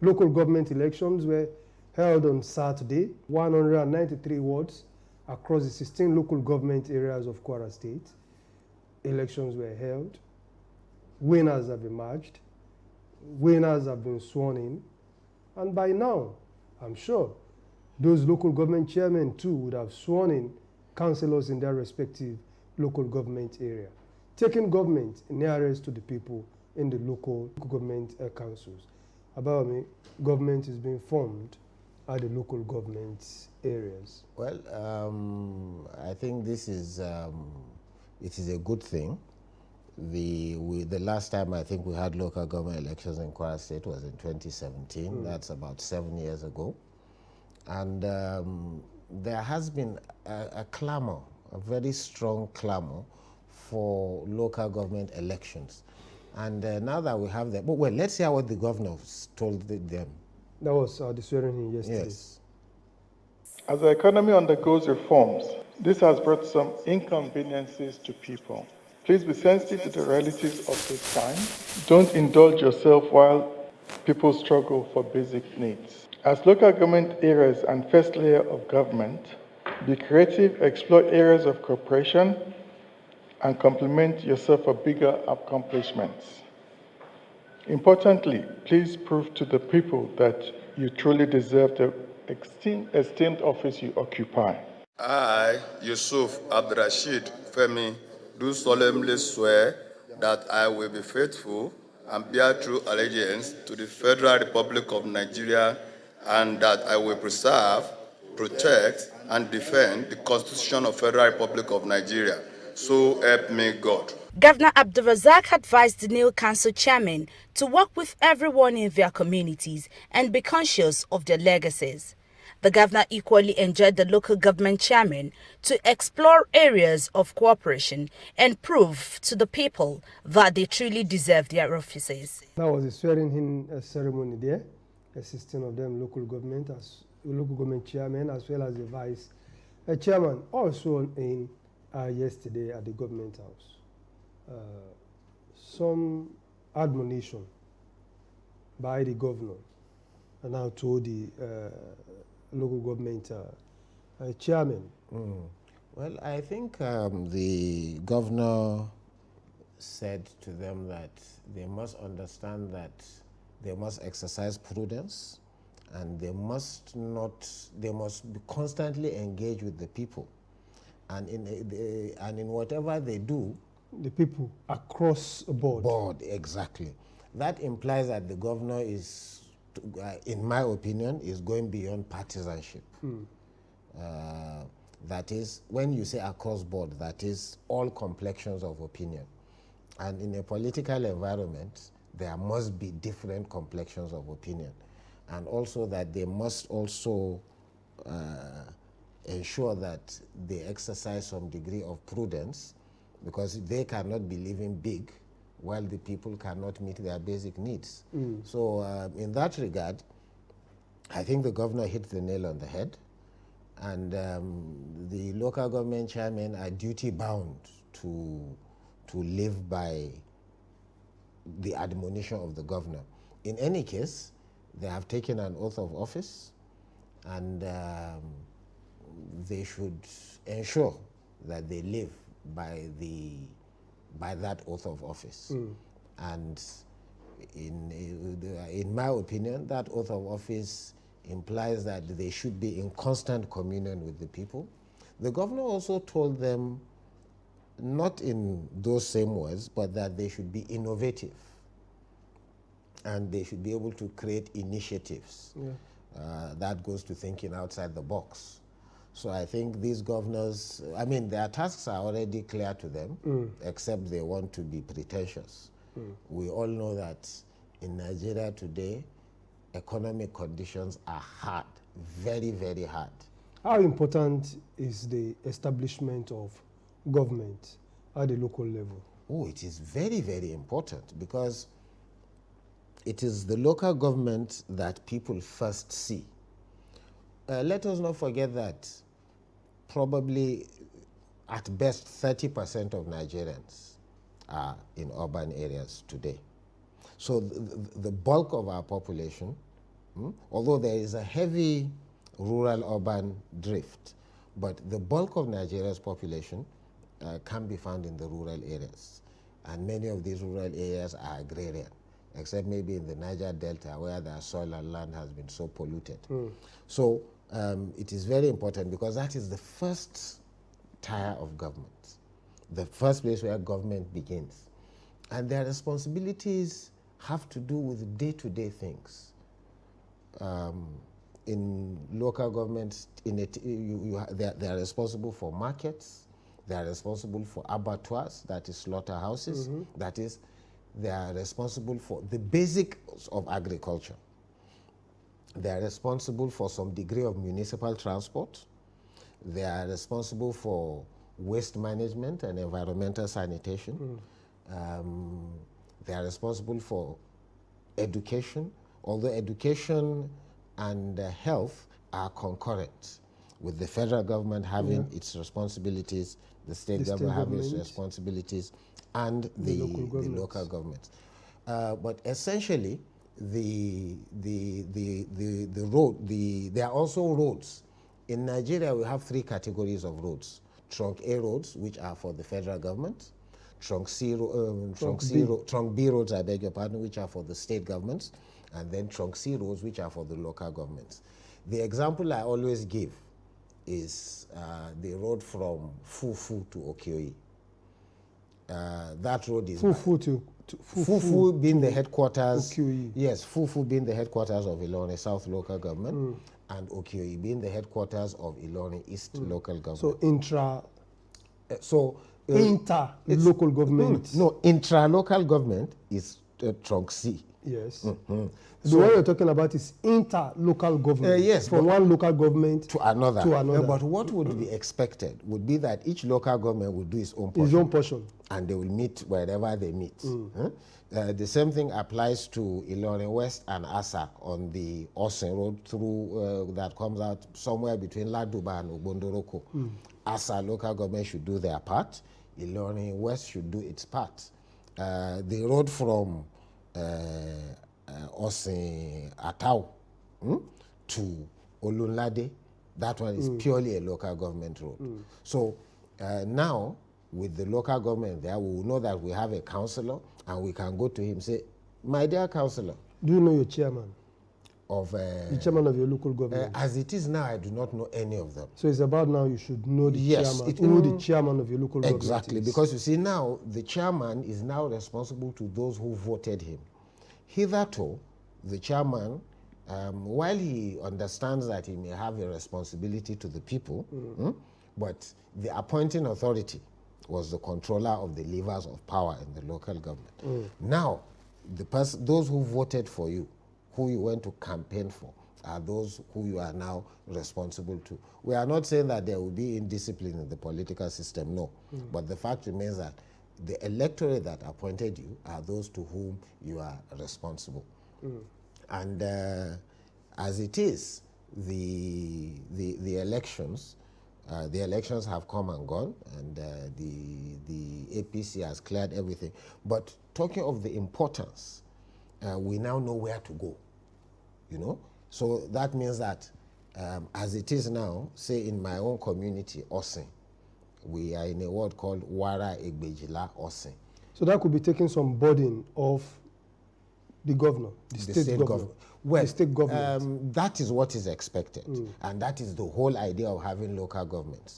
Local government elections were held on Saturday. 193 wards across the 16 local government areas of Kwara State. Elections were held. Winners have emerged. Winners have been sworn in. And by now, I'm sure, those local government chairmen too would have sworn in councillors in their respective local government area, taking government nearest to the people in the local government councils. About me, government is being formed at the local government areas. Well, I think this is it is a good thing. The last time I think we had local government elections in Kwara State was in 2017. That's about 7 years ago. And there has been a clamor, a very strong clamor for local government elections. And now that we have them, well, let's hear what the governor told them. That was the swearing-in yesterday. Yes. As the economy undergoes reforms, this has brought some inconveniences to people. Please be sensitive to the realities of this time. Don't indulge yourself while people struggle for basic needs. As local government areas and first layer of government, be creative, explore areas of cooperation, and complement yourself for bigger accomplishments. Importantly, please prove to the people that you truly deserve the esteemed office you occupy. I, Yusuf Abdrashid Femi, do solemnly swear that I will be faithful and bear true allegiance to the Federal Republic of Nigeria, and that I will preserve, protect, and defend the Constitution of the Federal Republic of Nigeria. So help me God. Governor Abdulrazak advised the new council chairmen to work with everyone in their communities and be conscious of their legacies. The governor equally enjoined the local government chairmen to explore areas of cooperation and prove to the people that they truly deserve their offices. That was a swearing-in ceremony there, assisting of them local government chairman as well as the vice chairman, also in yesterday at the government house. Some admonition by the governor and now to the local government chairman. Well, I think the governor said to them that they must understand that they must exercise prudence, and they must be constantly engaged with the people, and in whatever they do, the people across the board. Exactly. That implies that the governor is, in my opinion, is going beyond partisanship. That is, when you say across board, that is all complexions of opinion. And in a political environment, there must be different complexions of opinion. And also that they must also ensure that they exercise some degree of prudence, because they cannot be living big while the people cannot meet their basic needs. So in that regard, I think the governor hit the nail on the head, and the local government chairmen are duty bound to live by the admonition of the governor. In any case, they have taken an oath of office, and they should ensure that they live by that oath of office. And in my opinion, that oath of office implies that they should be in constant communion with the people. The governor also told them, not in those same words, but that they should be innovative and they should be able to create initiatives. That goes to thinking outside the box. So I think these governors, I mean, their tasks are already clear to them, except they want to be pretentious. We all know that in Nigeria today, economic conditions are hard, very, very hard. How important is the establishment of government at the local level? Oh, it is very, very important, because it is the local government that people first see. Let us not forget that probably at best 30% of Nigerians are in urban areas today. So the bulk of our population Although there is a heavy rural-urban drift, but the bulk of Nigeria's population can be found in the rural areas. And many of these rural areas are agrarian, except maybe in the Niger Delta where the soil and land has been so polluted. So it is very important because that is the first tier of government, the first place where government begins. And their responsibilities have to do with day-to-day things. In local governments, they are responsible for markets, they are responsible for abattoirs, that is slaughterhouses, that is, they are responsible for the basics of agriculture. They are responsible for some degree of municipal transport. They are responsible for waste management and environmental sanitation. They are responsible for education, although education and health are concurrent, with the federal government having its responsibilities, the state government having its responsibilities, and the local governments. But essentially, there are also roads. In Nigeria, we have 3 categories of roads. Trunk A roads, which are for the federal government. Trunk B roads, I beg your pardon, which are for the state governments. And then Trunk C roads, which are for the local governments. The example I always give is the road from Fufu to Okioyi. That road is... Fufu being the headquarters... Okioyi. Yes, Fufu being the headquarters of Ilorin South Local Government, and Okioyi being the headquarters of Ilorin East Local Government. So inter-local government. No, intra-local government is Trunk C. Yes. The one you're talking about is inter-local government. Yes. From one local government to another. But what would be expected would be that each local government would do its own portion. Its own portion. And they will meet wherever they meet. The same thing applies to Ilorin West and Asa on the Osen Road through that comes out somewhere between Laduba and Obondoroko. Asa local government should do their part. Ilorin West should do its part. The road from Osen Atau to Olunlade, that one is purely a local government road. So now, with the local government there, we will know that we have a councillor and we can go to him and say, my dear councillor. Do you know your chairman? The chairman of your local government? As it is now, I do not know any of them. So it's about now you should know the chairman, who the chairman of your local government is. Exactly, because you see now, the chairman is now responsible to those who voted him. Hitherto, the chairman, while he understands that he may have a responsibility to the people, but the appointing authority was the controller of the levers of power in the local government. Now, those who voted for you, who you went to campaign for, are those who you are now responsible to. We are not saying that there will be indiscipline in the political system, no. But the fact remains that the electorate that appointed you are those to whom you are responsible. And as it is, the elections have come and gone, and the APC has cleared everything. But talking of the importance, we now know where to go, you know? So that means that as it is now, say in my own community, Osen, we are in a ward called Kwara Egbejila Osen. So that could be taking some burden off the governor, the state government. Well, the state government. That is what is expected. And that is the whole idea of having local governments.